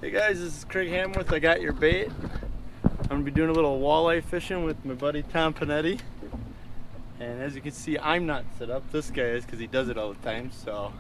Hey guys, this is Craig Hamworth. I got your bait. I'm gonna be doing a little walleye fishing with my buddy Tom Panetti. And as you can see, I'm not set up. This guy is, because he does it all the time. So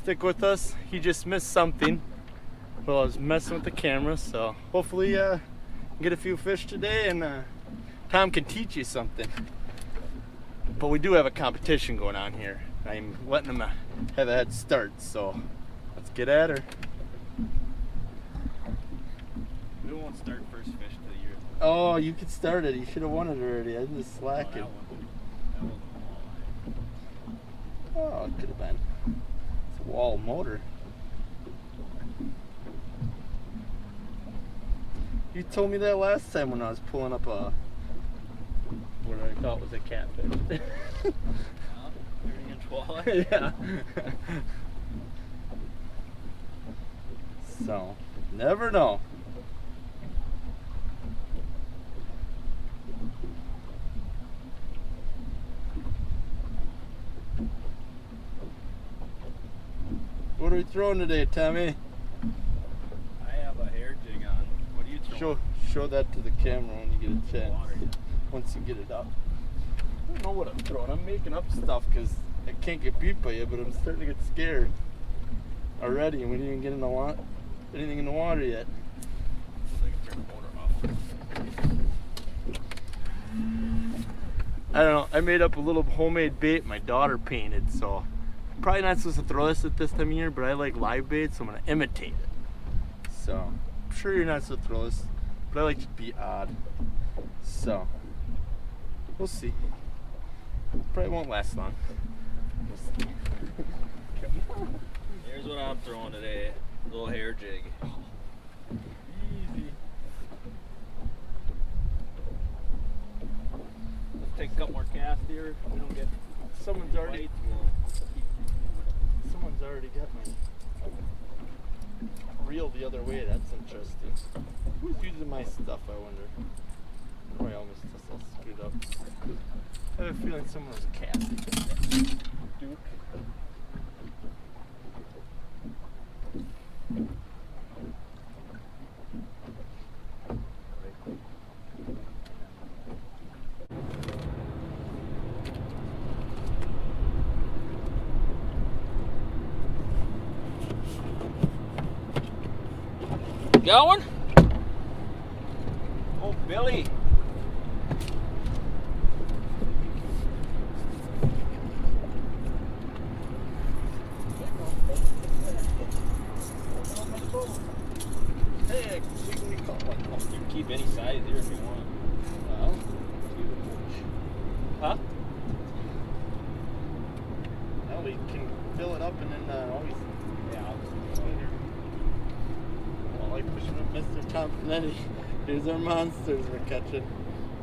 stick with us. He just missed something while I was messing with the camera. So hopefully get a few fish today, and Tom can teach you something. But we do have a competition going on here. I'm letting him have a head start. So let's get at her. We won't start first fish till the year. Oh, you could start it. You should have won it already. I'm just slacking. That wasn't a walleye. Oh, it could have been. It's a wall motor. You told me that last time when I was pulling up a, what I thought was a catfish. 30-inch walleye? Yeah. So, never know. What are we throwing today, Tommy? I have a hair jig on. What are you throwing? Show that to the camera when you get a chance. Water. Once you get it up. I don't know what I'm throwing. I'm making up stuff because I can't get beat by you, but I'm starting to get scared already, and we didn't even get anything in the water yet. I can turn the motor off. I don't know. I made up a little homemade bait my daughter painted, so I'm probably not supposed to throw this at this time of year, but I like live bait, so I'm going to imitate it. So, I'm sure you're not supposed to throw this, but I like to be odd. So, we'll see. Probably won't last long. We'll see. Come on. Here's what I'm throwing today. A little hair jig. Easy. Let's take a couple more casts here. If we don't get Someone's already bites, we'll keep moving. Someone's already got my reel the other way. That's interesting. Who's using my stuff, I wonder? Oh, I almost just all screwed up. I have a feeling someone was casting. Duke. Going? Oh, Billy. Hey, we caught one. You can keep any size here if you want. Well, huh? No, we can fill it up and then always. Yeah, I'll just Well, like pushing up Mr. Tom Panetti. Here's our monsters we're catching.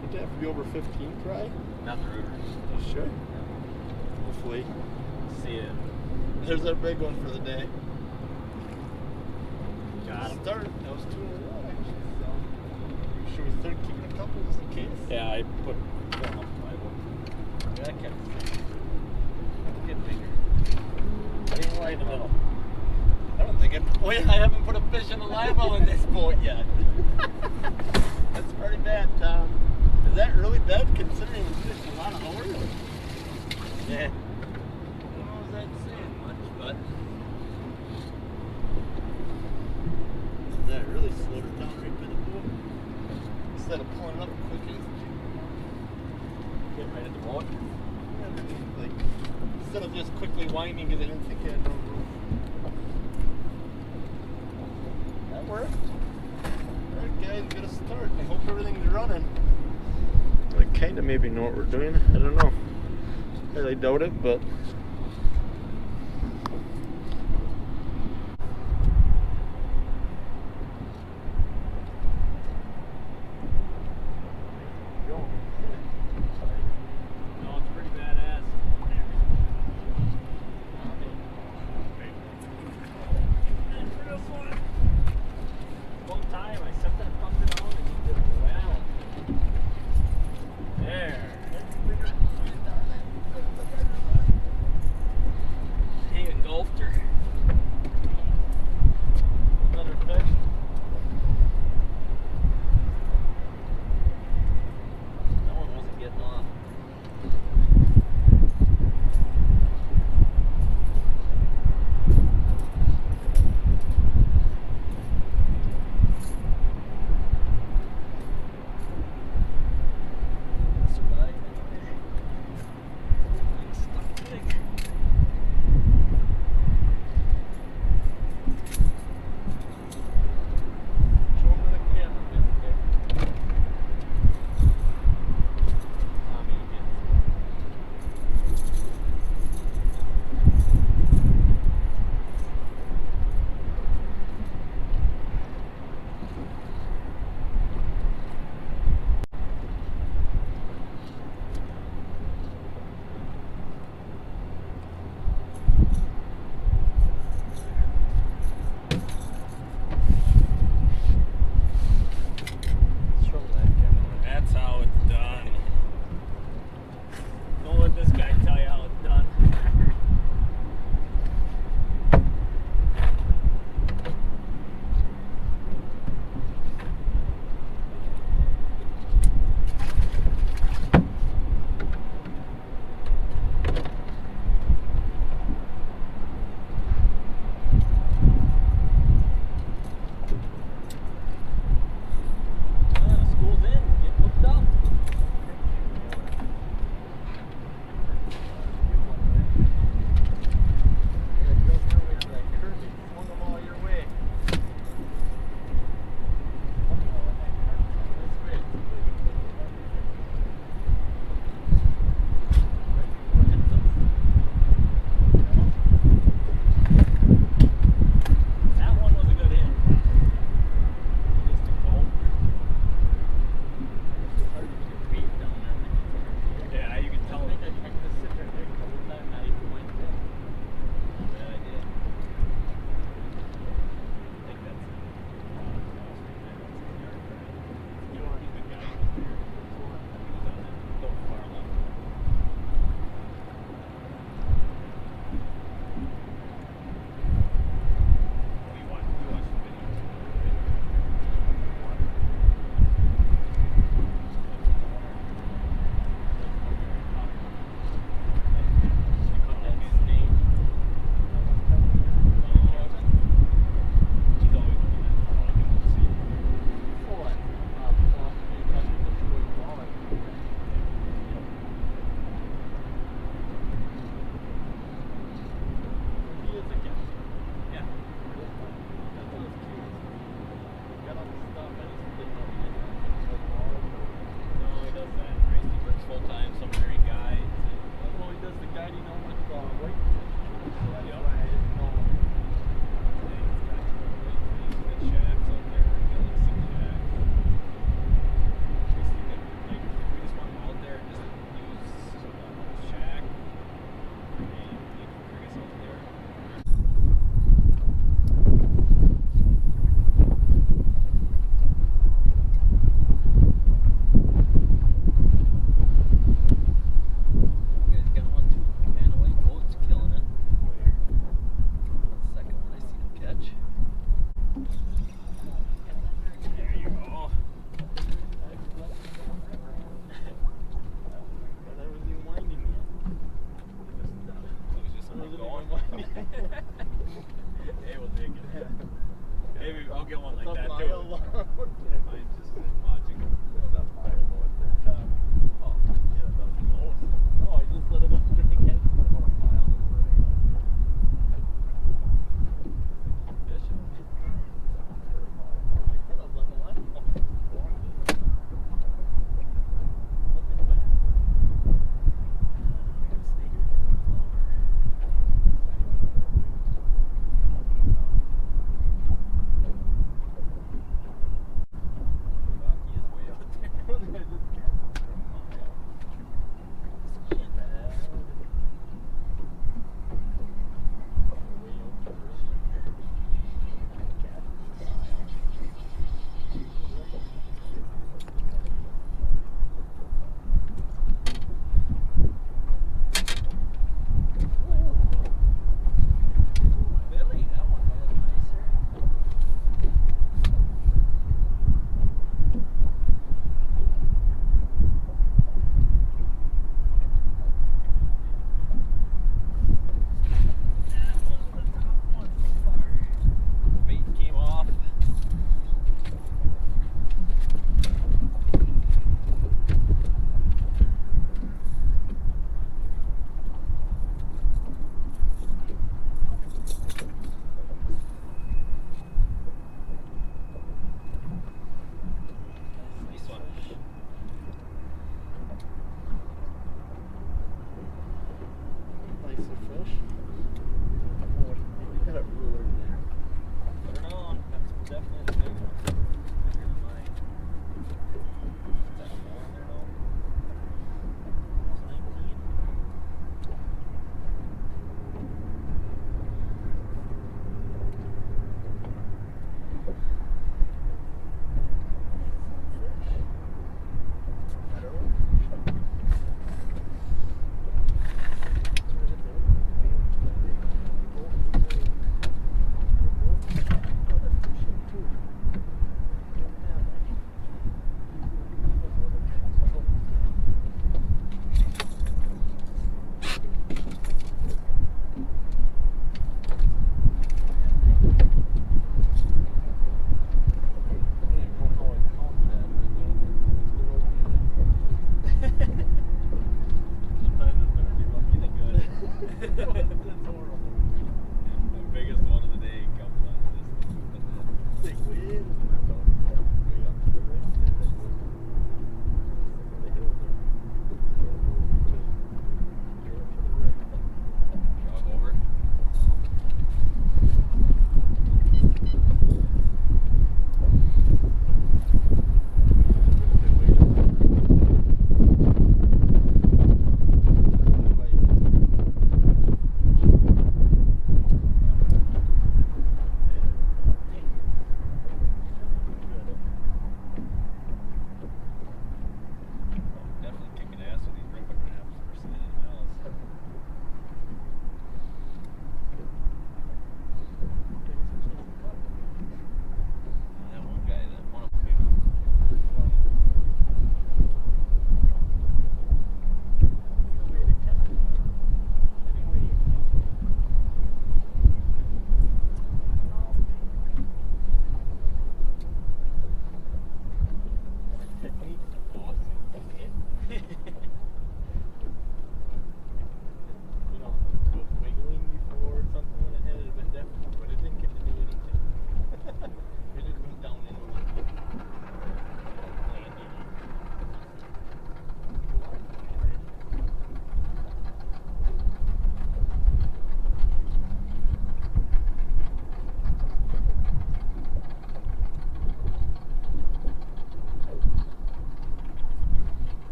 Would they have to be over 15, Cry? not the rooters. You sure? Hopefully. See it. There's our big one for the day. Got him. Start. That was 2 in a row, actually. So, should we start keeping a couple just in case? Yeah, I put one up my boat. Yeah, I can. Get bigger. I didn't lie in the middle. I don't think wait, I haven't put a fish in a live well in this boat yet. That's pretty bad, Tom. Is that really bad considering we fished a lot of hours? Yeah. I don't know if that's saying much, but that really slowed it down right by the boat. Instead of pulling it up quickly. Get right at the boat. Like, instead of just quickly winding because I didn't think I had no room. That worked. Alright guys, we got to start. I hope everything's running. I kind of maybe know what we're doing. I don't know. I really doubt it, but No, it's pretty badass. One time I set that puppet on and he did well. There. Maybe I'll get one like It's a that mile too. long. Mine's just watching. It's a mile long. Oh, yeah, that's close. No, I just let it up against about a mile and Fishing. He is way up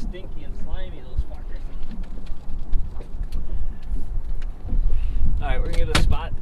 stinky and slimy, those fuckers. Alright, we're gonna get a spot